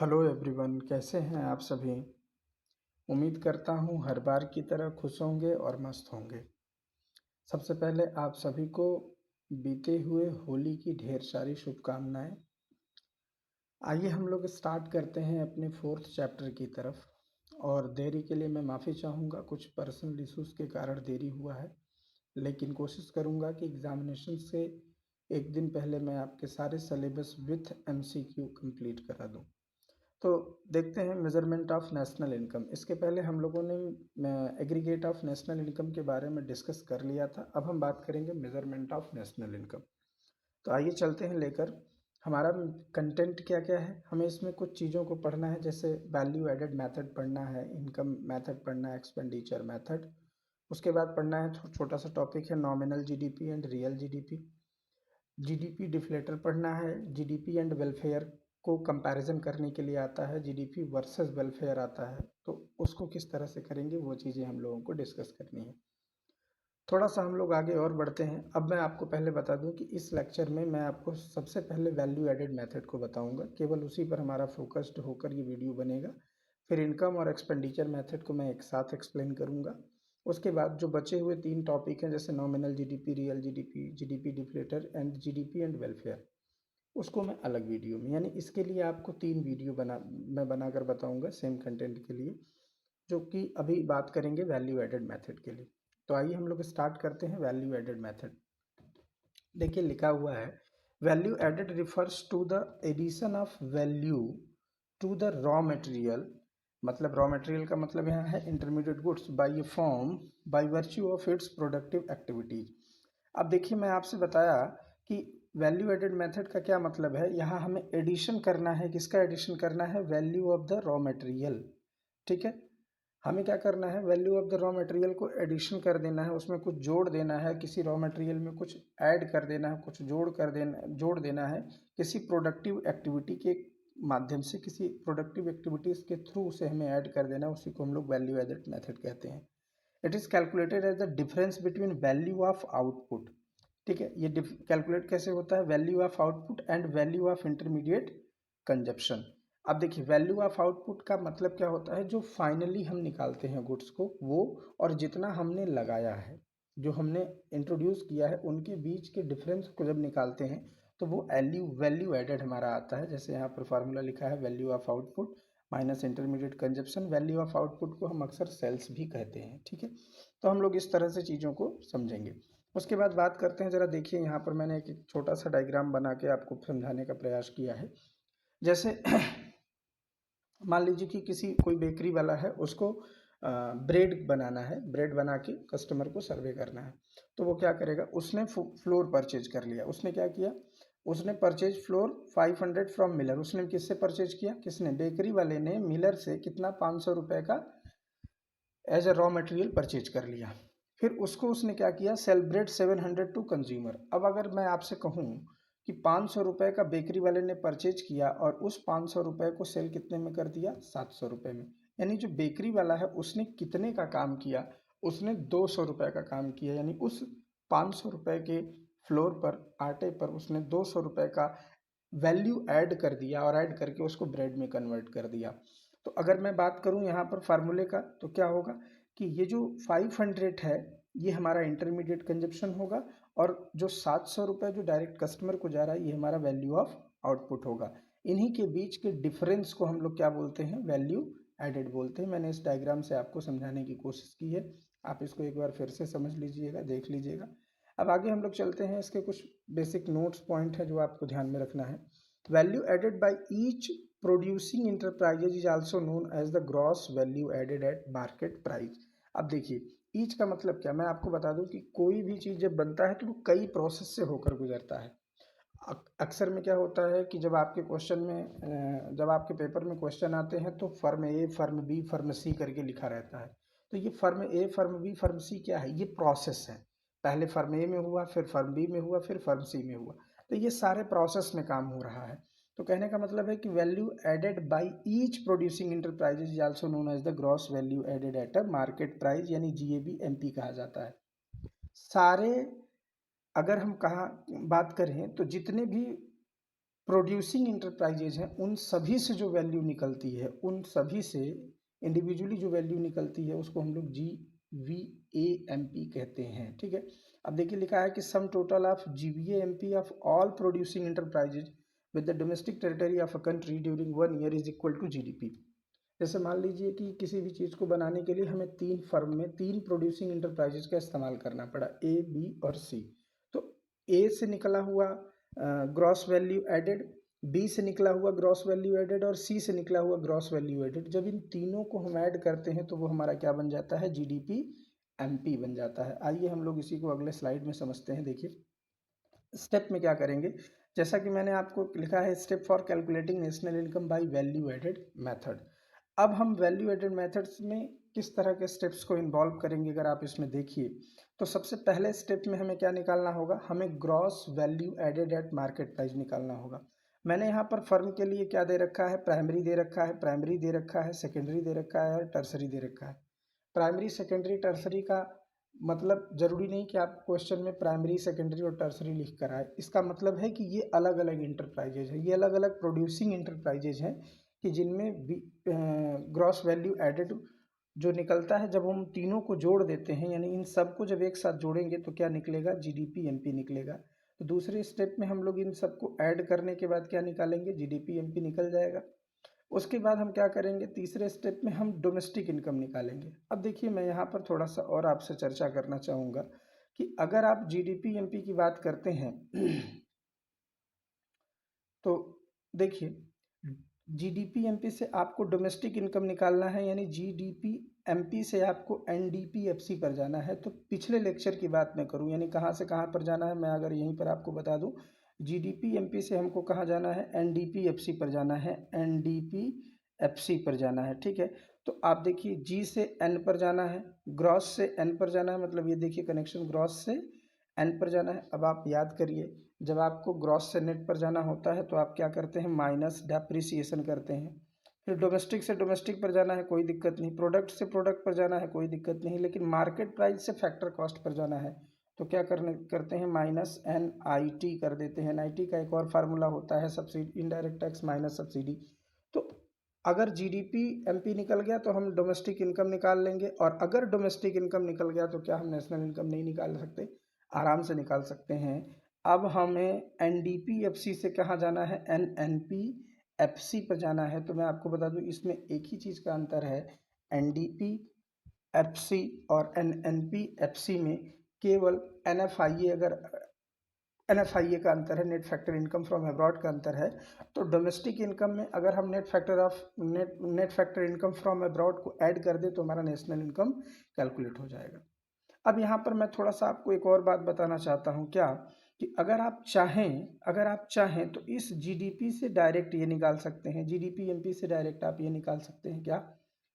Hello everyone, कैसे हैं आप सभी। उम्मीद करता हूँ हर बार की तरह खुश होंगे और मस्त होंगे। सबसे पहले आप सभी को बीते हुए होली की ढेर सारी शुभकामनाएं। आइए हम लोग स्टार्ट करते हैं अपने फोर्थ चैप्टर की तरफ। और देरी के लिए मैं माफ़ी चाहूँगा, कुछ पर्सनल इश्यूज़ के कारण देरी हुआ है, लेकिन कोशिश करूँगा कि एग्ज़ामिनेशन से एक दिन पहले मैं आपके सारे सिलेबस विथ एमसीक्यू कंप्लीट करा दूँ। तो देखते हैं मेजरमेंट ऑफ नेशनल इनकम। इसके पहले हम लोगों ने एग्रीगेट ऑफ नेशनल इनकम के बारे में डिस्कस कर लिया था। अब हम बात करेंगे मेजरमेंट ऑफ नेशनल इनकम। तो आइए चलते हैं लेकर। हमारा कंटेंट क्या क्या है, हमें इसमें कुछ चीज़ों को पढ़ना है, जैसे वैल्यू एडेड मेथड पढ़ना है, इनकम मेथड पढ़ना है, एक्सपेंडिचर मेथड। उसके बाद पढ़ना है छोटा सा टॉपिक है nominal GDP and real GDP. GDP deflator पढ़ना है, जीडीपी एंड वेलफेयर को कंपैरिजन करने के लिए आता है, जीडीपी वर्सेस वेलफेयर आता है, तो उसको किस तरह से करेंगे वो चीज़ें हम लोगों को डिस्कस करनी है। थोड़ा सा हम लोग आगे और बढ़ते हैं। अब मैं आपको पहले बता दूं कि इस लेक्चर में मैं आपको सबसे पहले वैल्यू एडेड मेथड को बताऊंगा, केवल उसी पर हमारा फोकस्ड होकर ये वीडियो बनेगा। फिर इनकम और एक्सपेंडिचर मेथड को मैं एक साथ एक्सप्लेन करूंगा। उसके बाद जो बचे हुए तीन टॉपिक हैं, जैसे nominal GDP, real GDP, GDP deflator and GDP and welfare, उसको मैं अलग वीडियो में, यानी इसके लिए आपको तीन वीडियो मैं बनाकर बताऊंगा सेम कंटेंट के लिए, जो कि अभी बात करेंगे वैल्यू एडेड मेथड के लिए। तो आइए हम लोग स्टार्ट करते हैं वैल्यू एडेड मेथड। देखिए लिखा हुआ है, value added refers to the addition of value to the raw material. मतलब रॉ मटेरियल का मतलब यहाँ है intermediate goods, by a form by virtue of its productive activities. अब देखिए मैं आपसे बताया कि वैल्यू एडेड मेथड का क्या मतलब है। यहाँ हमें एडिशन करना है, किसका एडिशन करना है, value of the raw material. ठीक है, हमें क्या करना है, value of the raw material को एडिशन कर देना है, उसमें कुछ जोड़ देना है, किसी रॉ मटेरियल में कुछ ऐड कर देना है, कुछ जोड़ देना है किसी प्रोडक्टिव एक्टिविटी के माध्यम से, किसी प्रोडक्टिव एक्टिविटीज़ के थ्रू उसे हमें ऐड कर देना है, उसी को हम लोग वैल्यू एडेड मेथड कहते हैं। It is calculated as the difference between value of output. ठीक है, ये कैलकुलेट कैसे होता है, value of output and value of intermediate consumption. अब देखिए वैल्यू ऑफ आउटपुट का मतलब क्या होता है, जो फाइनली हम निकालते हैं गुड्स को वो, और जितना हमने लगाया है, जो हमने इंट्रोड्यूस किया है, उनके बीच के डिफरेंस को जब निकालते हैं तो वो वैल्यू एडेड हमारा आता है। जैसे यहाँ पर फार्मूला लिखा है, value of output minus intermediate consumption. Value of output को हम अक्सर सेल्स भी कहते हैं। ठीक है, तो हम लोग इस तरह से चीज़ों को समझेंगे। उसके बाद बात करते हैं, ज़रा देखिए यहाँ पर मैंने एक छोटा सा डायग्राम बना के आपको समझाने का प्रयास किया है। जैसे मान लीजिए कि किसी कोई बेकरी वाला है, उसको ब्रेड बनाना है, ब्रेड बना के कस्टमर को सर्वे करना है। तो वो क्या करेगा, उसने फ्लोर परचेज कर लिया। उसने क्या किया, उसने परचेज फ्लोर 500 फ्रॉम मिलर। उसने किससे परचेज किया, किसने, बेकरी वाले ने मिलर से कितना, 500 रुपये का as a raw material purchase कर लिया। फिर उसको उसने क्या किया, सेल ब्रेड 700 टू कंज्यूमर। अब अगर मैं आपसे कहूँ कि 500 रुपये का बेकरी वाले ने परचेज किया और उस 500 रुपये को सेल कितने में कर दिया, 700 रुपये में, यानी जो बेकरी वाला है उसने कितने का काम किया, उसने 200 रुपये का काम किया। यानी उस 500 रुपये के फ्लोर पर, आटे पर उसने 200 रुपये का वैल्यू ऐड कर दिया और ऐड करके उसको ब्रेड में कन्वर्ट कर दिया। तो अगर मैं बात करूं यहाँ पर फार्मूले का, तो क्या होगा कि ये जो 500 है ये हमारा इंटरमीडिएट कंजप्शन होगा, और जो 700 रुपये जो डायरेक्ट कस्टमर को जा रहा है ये हमारा वैल्यू ऑफ आउटपुट होगा। इन्हीं के बीच के डिफरेंस को हम लोग क्या बोलते हैं, वैल्यू एडेड बोलते हैं। मैंने इस डायग्राम से आपको समझाने की कोशिश की है, आप इसको एक बार फिर से समझ लीजिएगा, देख लीजिएगा। अब आगे हम लोग चलते हैं, इसके कुछ बेसिक नोट्स पॉइंट है जो आपको ध्यान में रखना है। Value added by each producing enterprises is also known as the gross value added at market price. अब देखिए ईच का मतलब क्या, मैं आपको बता दूं कि कोई भी चीज़ जब बनता है तो वो कई प्रोसेस से होकर गुजरता है। अक्सर में क्या होता है कि जब आपके क्वेश्चन में जब आपके पेपर में क्वेश्चन आते हैं तो फर्म ए, फर्म बी, फर्म सी करके लिखा रहता है। तो ये फर्म ए, फर्म बी, फर्म सी क्या है, ये प्रोसेस है। पहले फर्म ए में हुआ, फिर फर्म बी में हुआ, फिर फर्म सी में हुआ। तो ये सारे प्रोसेस में काम हो रहा है। तो कहने का मतलब है कि value added by each producing enterprises is also known as the gross value added at a market price, यानी जीएबी एमपी कहा जाता है। सारे, अगर हम कहा बात करें तो जितने भी प्रोड्यूसिंग इंटरप्राइजेज हैं उन सभी से जो वैल्यू निकलती है, उन सभी से इंडिविजुअली जो वैल्यू निकलती है उसको हम लोग GVAMP कहते हैं। ठीक है, अब देखिए लिखा है कि sum total of GVAMP of all producing enterprises with the domestic territory of a country during 1 year is equal to GDP। जैसे मान लीजिए कि किसी भी चीज़ को बनाने के लिए हमें 3 फर्म में 3 प्रोड्यूसिंग इंटरप्राइजेज का इस्तेमाल करना पड़ा, A, B और C। तो A से निकला हुआ ग्रॉस वैल्यू एडेड, B से निकला हुआ ग्रॉस वैल्यू एडेड और C से निकला हुआ ग्रॉस वैल्यू एडेड, जब इन तीनों को हम ऐड करते हैं तो वो हमारा क्या बन जाता है, GDP-MP बन जाता है। आइए हम लोग इसी को अगले स्लाइड में समझते हैं। देखिए स्टेप में क्या करेंगे, जैसा कि मैंने आपको लिखा है step for calculating national income by value added method. अब हम वैल्यू एडेड मेथड्स में किस तरह के स्टेप्स को इन्वॉल्व करेंगे, अगर आप इसमें देखिए तो सबसे पहले स्टेप में हमें क्या निकालना होगा, हमें gross value added at market price निकालना होगा। मैंने यहाँ पर फर्म के लिए क्या दे रखा है, प्राइमरी दे रखा है, प्राइमरी दे रखा है, सेकेंडरी दे रखा है और टर्सरी दे रखा है। प्राइमरी सेकेंडरी टर्सरी का मतलब जरूरी नहीं कि आप क्वेश्चन में प्राइमरी सेकेंडरी और टर्सरी लिख कर आए, इसका मतलब है कि ये अलग अलग इंटरप्राइजेज है, ये अलग अलग प्रोड्यूसिंग इंटरप्राइजेज हैं कि जिनमें ग्रॉस वैल्यू एडेड जो निकलता है जब हम तीनों को जोड़ देते हैं, यानी इन सबको जब एक साथ जोड़ेंगे तो क्या निकलेगा, GDP-MP निकलेगा। तो दूसरे स्टेप में हम लोग इन सबको ऐड करने के बाद क्या निकालेंगे, GDP-MP निकल जाएगा। उसके बाद हम क्या करेंगे, तीसरे स्टेप में हम डोमेस्टिक इनकम निकालेंगे। अब देखिए मैं यहाँ पर थोड़ा सा और आपसे चर्चा करना चाहूँगा कि अगर आप GDP-MP की बात करते हैं तो देखिए GDP-MP से आपको डोमेस्टिक इनकम निकालना है, यानी GDP-MP से आपको NDP-FC पर जाना है। तो पिछले लेक्चर की बात मैं करूं, यानी कहाँ से कहाँ पर जाना है, मैं अगर यहीं पर आपको बता दूं, GDP-MP से हमको कहाँ जाना है, NDP-FC पर जाना है, NDP-FC पर जाना है। ठीक है, तो आप देखिए G से N पर जाना है, ग्रॉस से N पर जाना है, मतलब ये देखिए कनेक्शन ग्रॉस से N पर जाना है। अब आप याद करिए, जब आपको ग्रॉस से नेट पर जाना होता है तो आप क्या करते हैं, माइनस डेप्रिसिएशन करते हैं। फिर डोमेस्टिक से डोमेस्टिक पर जाना है, कोई दिक्कत नहीं, प्रोडक्ट से प्रोडक्ट पर जाना है, कोई दिक्कत नहीं, लेकिन मार्केट प्राइस से फैक्टर कॉस्ट पर जाना है तो क्या करते हैं, -NIT कर देते हैं। NIT का एक और फार्मूला होता है subsidy, indirect tax minus subsidy. तो अगर GDP-MP निकल गया तो हम डोमेस्टिक इनकम निकाल लेंगे, और अगर डोमेस्टिक इनकम निकल गया तो क्या हम नेशनल इनकम नहीं निकाल सकते, आराम से निकाल सकते हैं। अब हमें NDP-FC से कहाँ जाना है, NNP-FC पर जाना है। तो मैं आपको बता दूं इसमें एक ही चीज़ का अंतर है, NDP-FC और NNP-FC में केवल NFIA, अगर NFIA का अंतर है, net factor income from abroad का अंतर है। तो डोमेस्टिक इनकम में अगर हम net factor income from abroad को ऐड कर दें तो हमारा नेशनल इनकम कैलकुलेट हो जाएगा। अब यहाँ पर मैं थोड़ा सा आपको एक और बात बताना चाहता हूँ, क्या कि अगर आप चाहें तो इस GDP से डायरेक्ट ये निकाल सकते हैं, GDP-MP से डायरेक्ट आप ये निकाल सकते हैं, क्या,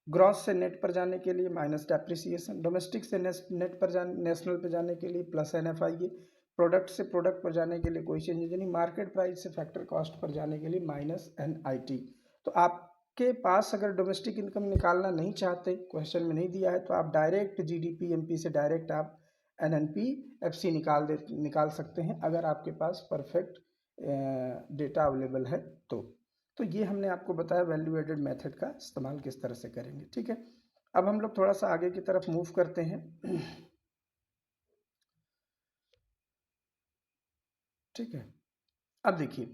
ग्रॉस से नेट पर जाने के लिए माइनस डेप्रिसिएशन, डोमेस्टिक से नेट पर जाने नेशनल पर जाने के लिए प्लस NFIA, प्रोडक्ट से प्रोडक्ट पर जाने के लिए कोई चेंज नहीं, मार्केट प्राइस से फैक्टर कॉस्ट पर जाने के लिए -NIT। तो आपके पास अगर डोमेस्टिक इनकम निकालना नहीं चाहते, क्वेश्चन में नहीं दिया है, तो आप डायरेक्ट GDP-MP से डायरेक्ट आप NNP-FC निकाल सकते हैं, अगर आपके पास परफेक्ट डेटा अवेलेबल है तो ये हमने आपको बताया वैल्यू एडेड मेथड का इस्तेमाल किस तरह से करेंगे। ठीक है, अब हम लोग थोड़ा सा आगे की तरफ मूव करते हैं। ठीक है, अब देखिए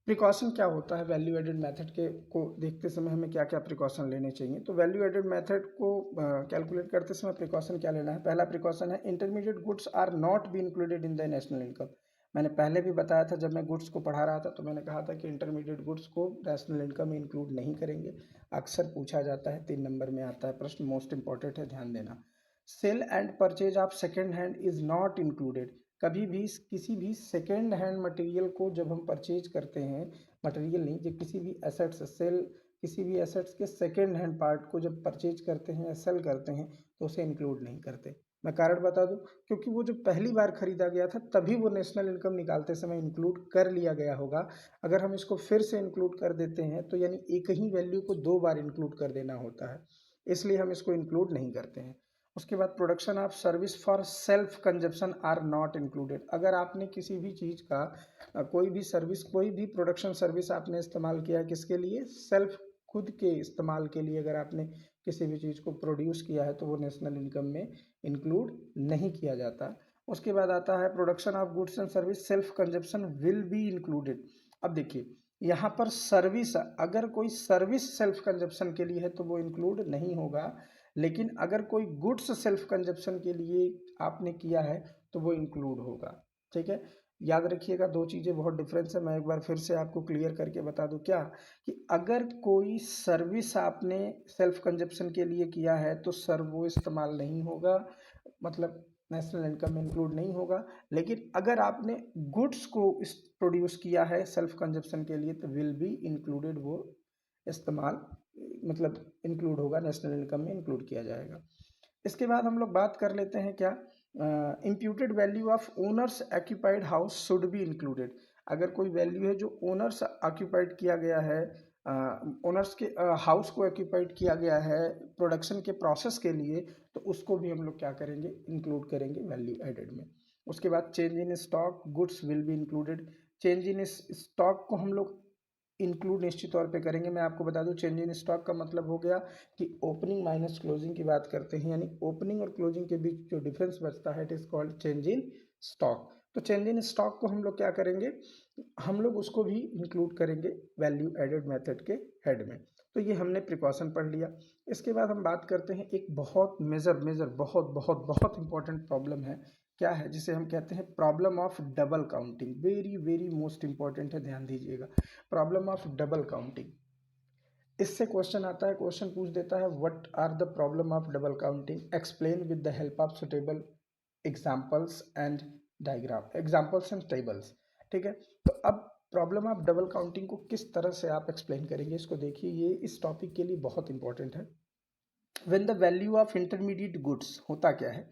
प्रिकॉशन क्या होता है, वैल्यू एडेड मेथड के को देखते समय हमें क्या क्या प्रिकॉशन लेने चाहिए। तो वैल्यू एडेड मेथड को कैलकुलेट करते समय प्रिकॉशन क्या लेना है, पहला प्रिकॉशन है intermediate goods are not be included in the national income. मैंने पहले भी बताया था, जब मैं गुड्स को पढ़ा रहा था तो मैंने कहा था कि इंटरमीडिएट गुड्स को नेशनल इनकम में इंक्लूड नहीं करेंगे। अक्सर पूछा जाता है, 3 नंबर में आता है प्रश्न, मोस्ट इंपॉर्टेंट है, ध्यान देना। Sale and purchase of second hand is not included. कभी भी किसी भी सेकेंड हैंड मटेरियल को जब हम परचेज करते हैं, मटेरियल नहीं, जब किसी भी एसेट्स सेल किसी भी एसेट्स के सेकेंड हैंड पार्ट को जब परचेज करते हैं या सेल करते हैं तो उसे इंक्लूड नहीं करते। मैं कारण बता दूं, क्योंकि वो जो पहली बार खरीदा गया था तभी वो नेशनल इनकम निकालते समय इंक्लूड कर लिया गया होगा। अगर हम इसको फिर से इंक्लूड कर देते हैं तो यानी एक ही वैल्यू को 2 बार इंक्लूड कर देना होता है, इसलिए हम इसको इंक्लूड नहीं करते हैं। उसके बाद production of service for self consumption are not included. अगर आपने किसी भी चीज़ का कोई भी सर्विस, कोई भी प्रोडक्शन सर्विस आपने इस्तेमाल किया किसके लिए, सेल्फ, खुद के इस्तेमाल के लिए, अगर आपने किसी भी चीज़ को प्रोड्यूस किया है तो वो नेशनल इनकम में इंक्लूड नहीं किया जाता। उसके बाद आता है production of goods and service self consumption will be included. अब देखिए यहाँ पर सर्विस, अगर कोई सर्विस सेल्फ कंजप्शन के लिए है तो वो इंक्लूड नहीं होगा, लेकिन अगर कोई गुड्स सेल्फ कंजप्शन के लिए आपने किया है तो वो इंक्लूड होगा। ठीक है, याद रखिएगा, दो चीज़ें बहुत डिफरेंस है। मैं एक बार फिर से आपको क्लियर करके बता दूं क्या, कि अगर कोई सर्विस आपने सेल्फ कंजप्शन के लिए किया है तो सर वो इस्तेमाल नहीं होगा, मतलब नेशनल इनकम में इंक्लूड नहीं होगा। लेकिन अगर आपने गुड्स को प्रोड्यूस किया है सेल्फ कंजप्शन के लिए तो विल बी इंक्लूडेड, वो इस्तेमाल मतलब इंक्लूड होगा, नेशनल इनकम में इंक्लूड किया जाएगा। इसके बाद हम लोग बात कर लेते हैं क्या, imputed value of owners occupied house should be included. अगर कोई वैल्यू है जो ओनर्स ऑक्यूपाइड किया गया है, ओनर्स के हाउस को ऑक्यूपाइड किया गया है प्रोडक्शन के प्रोसेस के लिए, तो उसको भी हम लोग क्या करेंगे, इंक्लूड करेंगे वैल्यू एडेड में। उसके बाद change in stock goods will be included. Change in stock को हम लोग इंक्लूड निश्चित तौर पे करेंगे। मैं आपको बता दूं चेंज इन स्टॉक का मतलब हो गया कि ओपनिंग माइनस क्लोजिंग की बात करते हैं, यानी ओपनिंग और क्लोजिंग के बीच जो डिफरेंस बचता है it is called change in stock. तो चेंज इन स्टॉक को हम लोग क्या करेंगे, हम लोग उसको भी इंक्लूड करेंगे वैल्यू एडेड मेथड के हेड में। तो ये हमने प्रिकॉशन पढ़ लिया। इसके बाद हम बात करते हैं एक बहुत मेजर मेजर बहुत बहुत बहुत इंपॉर्टेंट प्रॉब्लम है, क्या है, जिसे हम कहते हैं problem of double counting. Very very most important है, ध्यान दीजिएगा, प्रॉब्लम ऑफ डबल काउंटिंग। इससे क्वेश्चन आता है, क्वेश्चन पूछ देता है what are the problem of double counting, explain with the help of suitable examples and diagram, examples and tables. ठीक है, तो अब प्रॉब्लम ऑफ डबल काउंटिंग को किस तरह से आप एक्सप्लेन करेंगे, इसको देखिए, ये इस टॉपिक के लिए बहुत इंपॉर्टेंट है। When the value of intermediate goods, होता क्या है,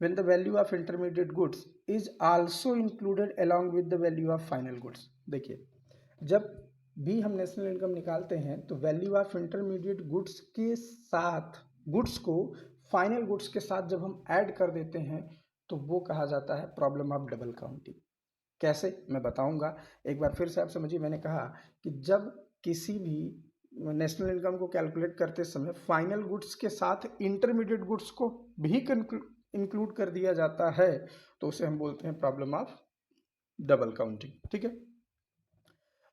when the value of intermediate goods is also included along with the value of final goods। देखिए, जब भी हम नेशनल इनकम निकालते हैं तो वैल्यू ऑफ इंटरमीडिएट गुड्स के साथ, गुड्स को फाइनल गुड्स के साथ जब हम ऐड कर देते हैं तो वो कहा जाता है प्रॉब्लम ऑफ डबल काउंटिंग। कैसे, मैं बताऊंगा। एक बार फिर से आप समझिए, मैंने कहा कि जब किसी भी नेशनल इनकम को कैलकुलेट करते समय फाइनल गुड्स के साथ इंटरमीडिएट गुड्स को भी इंक्लूड कर दिया जाता है तो उसे हम बोलते हैं प्रॉब्लम ऑफ डबल काउंटिंग। ठीक है,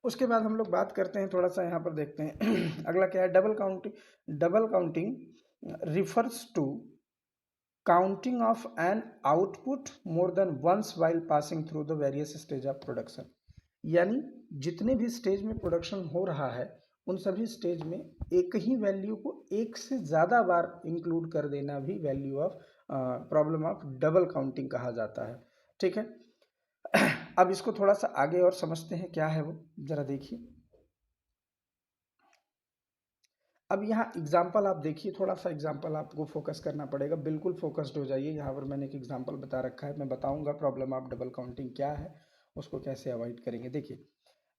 उसके बाद हम लोग बात करते हैं, थोड़ा सा यहाँ पर देखते हैं अगला क्या है, double counting. Double counting refers to counting of an output more than once while passing through the various stage of production. यानी जितने भी स्टेज में प्रोडक्शन हो रहा है उन सभी स्टेज में एक ही वैल्यू को एक से ज़्यादा बार इंक्लूड कर देना भी value of problem of double counting कहा जाता है। ठीक है, अब इसको थोड़ा सा आगे और समझते हैं क्या है वो, जरा देखिए। अब यहाँ एग्जाम्पल आप देखिए, थोड़ा सा एग्जाम्पल आपको फोकस करना पड़ेगा, बिल्कुल फोकस्ड हो जाइए। यहाँ पर मैंने एक एग्जाम्पल बता रखा है, मैं बताऊंगा प्रॉब्लम ऑफ डबल काउंटिंग क्या है, उसको कैसे अवॉइड करेंगे। देखिए,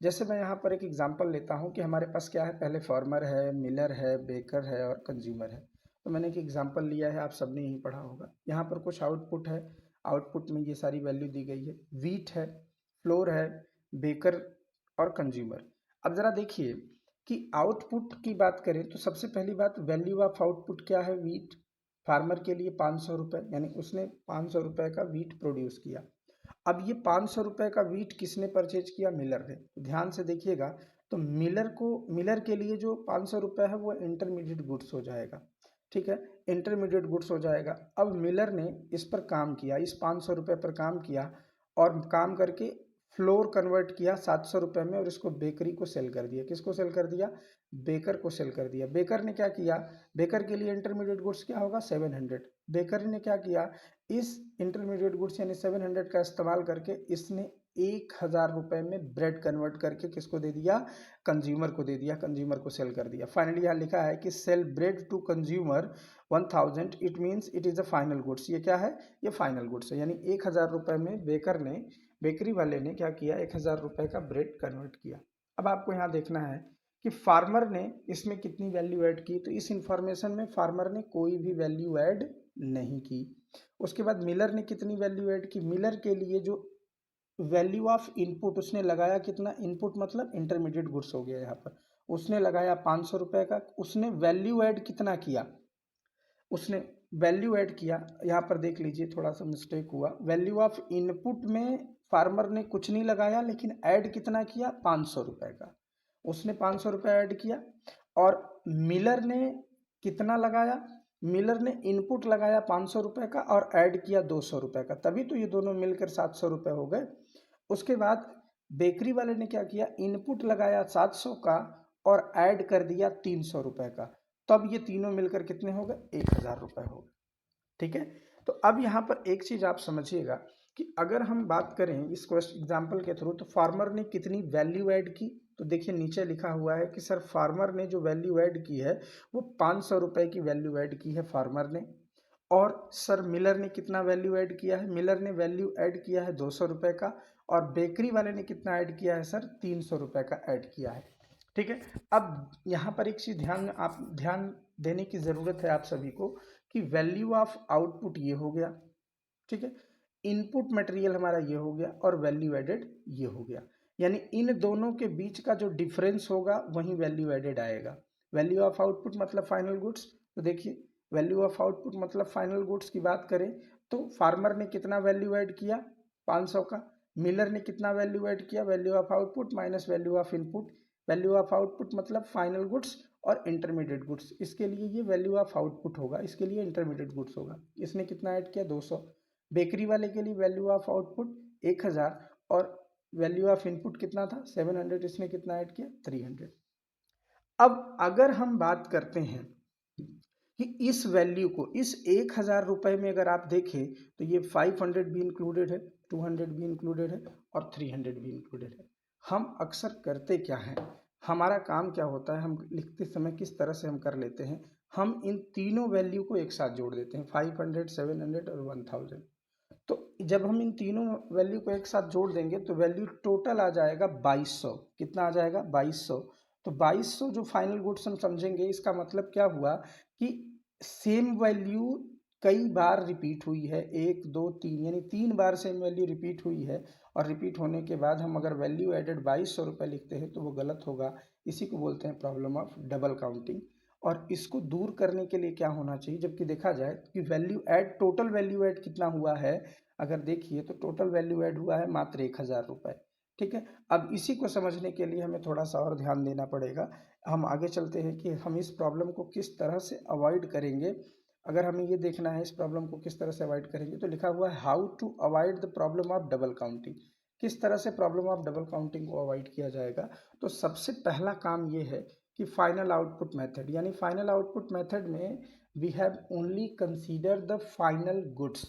जैसे मैं यहाँ पर एक एग्जांपल लेता हूँ कि हमारे पास क्या है, पहले फार्मर है, मिलर है, बेकर है और कंज्यूमर है। तो मैंने एक एग्जांपल लिया है, आप सबने यही पढ़ा होगा। यहाँ पर कुछ आउटपुट है, आउटपुट में ये सारी वैल्यू दी गई है, वीट है, फ्लोर है, बेकर और कंज्यूमर। अब ज़रा देखिए कि आउटपुट की बात करें तो सबसे पहली बात, वैल्यू ऑफ आउटपुट क्या है, वीट। फार्मर के लिए 500 रुपये, यानी उसने 500 रुपये का वीट प्रोड्यूस किया। अब ये 500 रुपये का वीट किसने परचेज किया, मिलर ने। ध्यान से देखिएगा, तो मिलर के लिए जो 500 रुपये है वो इंटरमीडिएट गुड्स हो जाएगा। ठीक है, इंटरमीडिएट गुड्स हो जाएगा। अब मिलर ने इस पर काम किया, इस 500 रुपये पर काम किया और काम करके फ्लोर कन्वर्ट किया 700 रुपये में और इसको बेकरी को सेल कर दिया। किसको सेल कर दिया, बेकर को सेल कर दिया। बेकर ने क्या किया, बेकर के लिए इंटरमीडिएट गुड्स क्या होगा, 700। बेकर ने क्या किया, इस इंटरमीडिएट गुड्स यानी 700 का इस्तेमाल करके इसने 1000 रुपये में ब्रेड कन्वर्ट करके किसको दे दिया, कंज्यूमर को दे दिया, कंज्यूमर को सेल कर दिया। फाइनली यहाँ लिखा है कि sale bread to consumer 1000, it means it is a final goods. ये क्या है, ये फाइनल गुड्स है, यानी 1000 रुपये में बेकर ने, बेकरी वाले ने क्या किया, 1000 रुपये का ब्रेड कन्वर्ट किया। अब आपको यहाँ देखना है कि फार्मर ने इसमें कितनी वैल्यू ऐड की, तो इस इंफॉर्मेशन में फार्मर ने कोई भी वैल्यू ऐड नहीं की। उसके बाद मिलर ने कितनी वैल्यू ऐड की, मिलर के लिए जो वैल्यू ऑफ इनपुट उसने लगाया कितना, इनपुट मतलब इंटरमीडिएट गुड्स हो गया यहाँ पर, उसने लगाया 500 रुपये का, उसने वैल्यू ऐड कितना किया, उसने वैल्यू ऐड किया, यहाँ पर देख लीजिए थोड़ा सा मिस्टेक हुआ, वैल्यू ऑफ इनपुट में फार्मर ने कुछ नहीं लगाया लेकिन ऐड कितना किया 500 रुपये का, उसने 500 रुपये ऐड किया। और मिलर ने कितना लगाया, मिलर ने इनपुट लगाया 500 रुपये का और ऐड किया 200 रुपये का, तभी तो ये दोनों मिलकर 700 रुपये हो गए। उसके बाद बेकरी वाले ने क्या किया, इनपुट लगाया 700 का और ऐड कर दिया 300 रुपये का, तब ये तीनों मिलकर कितने हो गए, 1000 रुपये हो गए। ठीक है, तो अब यहाँ पर एक चीज आप समझिएगा कि अगर हम बात करें इस क्वेश्चन एग्जाम्पल के थ्रू, तो फार्मर ने कितनी वैल्यू ऐड की, तो देखिए नीचे लिखा हुआ है कि सर फार्मर ने जो वैल्यू ऐड की है वो 500 रुपये की वैल्यू ऐड की है फार्मर ने। और सर मिलर ने कितना वैल्यू ऐड किया है, मिलर ने वैल्यू ऐड किया है 200 रुपये का, और बेकरी वाले ने कितना ऐड किया है सर, 300 रुपये का ऐड किया है। ठीक है, अब यहाँ पर एक चीज ध्यान देने की जरूरत है आप सभी को कि वैल्यू ऑफ आउटपुट ये हो गया, ठीक है, इनपुट मटेरियल हमारा ये हो गया और वैल्यू एडेड ये हो गया, यानी इन दोनों के बीच का जो डिफरेंस होगा वही वैल्यू एडेड आएगा। वैल्यू ऑफ आउटपुट मतलब फाइनल गुड्स, तो देखिए वैल्यू ऑफ आउटपुट मतलब फाइनल गुड्स की बात करें तो फार्मर ने कितना वैल्यू ऐड किया 500 का, मिलर ने कितना वैल्यू ऐड किया, value of output minus value of input, value of output मतलब फाइनल गुड्स और इंटरमीडिएट गुड्स, इसके लिए ये वैल्यू ऑफ आउटपुट होगा, इसके लिए इंटरमीडिएट गुड्स होगा। इसने कितना ऐड किया 200, बेकरी वाले के लिए वैल्यू ऑफ आउटपुट 1000 और वैल्यू ऑफ इनपुट कितना था 700, इसने कितना ऐड किया 300। अब अगर हम बात करते हैं कि इस वैल्यू को इस 1000 रुपये में अगर आप देखें तो ये 500 भी इंक्लूडेड है, 200 भी इंक्लूडेड है और 300 भी इंक्लूडेड है। हम अक्सर करते क्या हैं, हमारा काम क्या होता है, हम लिखते समय किस तरह से हम कर लेते हैं, हम इन तीनों वैल्यू को एक साथ जोड़ देते हैं, 500, 700 और 1000। तो जब हम इन तीनों वैल्यू को एक साथ जोड़ देंगे तो वैल्यू टोटल आ जाएगा 2200, कितना आ जाएगा 2200। तो 2200 जो फाइनल गुड्स हम समझेंगे, इसका मतलब क्या हुआ कि सेम वैल्यू कई बार रिपीट हुई है, 1 2 3, यानी 3 बार सेम वैल्यू रिपीट हुई है, और रिपीट होने के बाद हम अगर वैल्यू एडेड 2200 रुपये लिखते हैं तो वो गलत होगा, इसी को बोलते हैं प्रॉब्लम ऑफ डबल काउंटिंग। और इसको दूर करने के लिए क्या होना चाहिए, जबकि देखा जाए कि value add, total value add कितना हुआ है, अगर देखिए तो टोटल वैल्यू ऐड हुआ है मात्र 1000 रुपये। ठीक है, अब इसी को समझने के लिए हमें थोड़ा सा और ध्यान देना पड़ेगा। हम आगे चलते हैं कि हम इस प्रॉब्लम को किस तरह से अवॉइड करेंगे। अगर हमें ये देखना है इस प्रॉब्लम को किस तरह से अवॉइड करेंगे, तो लिखा हुआ है how to avoid the problem of double counting, किस तरह से प्रॉब्लम ऑफ डबल काउंटिंग को अवॉइड किया जाएगा। तो सबसे पहला काम ये है कि फाइनल आउटपुट मेथड, यानी फाइनल आउटपुट मेथड में we have only consider the final goods,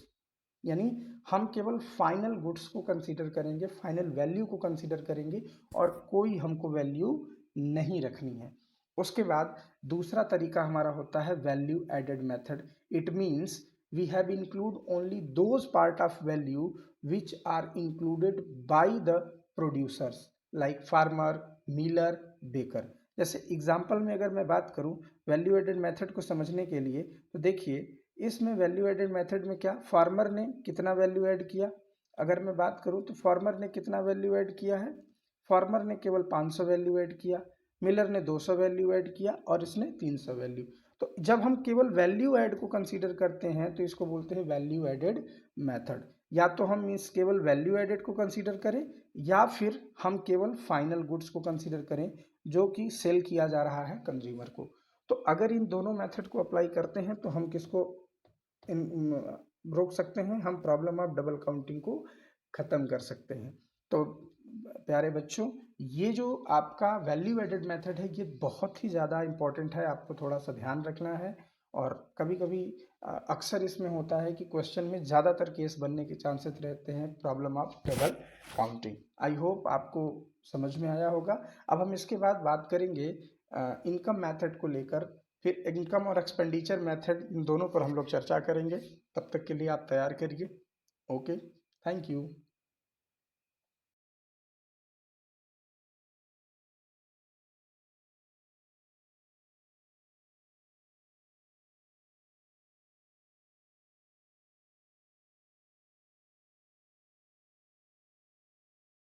यानी हम केवल फाइनल गुड्स को कंसीडर करेंगे, फाइनल वैल्यू को कंसीडर करेंगे और कोई हमको वैल्यू नहीं रखनी है। उसके बाद दूसरा तरीका हमारा होता है value added method. It means we have include only those part of value which are included by the producers like farmer, miller, baker. जैसे एग्जाम्पल में अगर मैं बात करूं वैल्यू एडेड मेथड को समझने के लिए, तो देखिए इसमें वैल्यू एडेड मेथड में क्या, फार्मर ने कितना वैल्यू ऐड किया, अगर मैं बात करूं तो फार्मर ने कितना वैल्यू ऐड किया है, फार्मर ने केवल 500 वैल्यू ऐड किया, मिलर ने 200 वैल्यू ऐड किया और इसने 300 वैल्यू। तो जब हम केवल वैल्यू ऐड को कंसीडर करते हैं तो इसको बोलते हैं वैल्यू एडेड मेथड। या तो हम इस केवल वैल्यू एडेड को कंसीडर करें या फिर हम केवल फाइनल गुड्स को कंसीडर करें जो कि सेल किया जा रहा है कंज्यूमर को। तो अगर इन दोनों मेथड को अप्लाई करते हैं तो हम किसको रोक सकते हैं, हम प्रॉब्लम ऑफ डबल काउंटिंग को ख़त्म कर सकते हैं। तो प्यारे बच्चों, ये जो आपका वैल्यू एडेड मेथड है ये बहुत ही ज़्यादा इम्पॉर्टेंट है, आपको थोड़ा सा ध्यान रखना है। और कभी कभी अक्सर इसमें होता है कि क्वेश्चन में ज़्यादातर केस बनने के चांसेस रहते हैं problem of double counting. I hope आपको समझ में आया होगा। अब हम इसके बाद बात करेंगे इनकम मेथड को लेकर, फिर इनकम और एक्सपेंडिचर मेथड, इन दोनों पर हम लोग चर्चा करेंगे। तब तक के लिए आप तैयार करिए। Okay, thank you.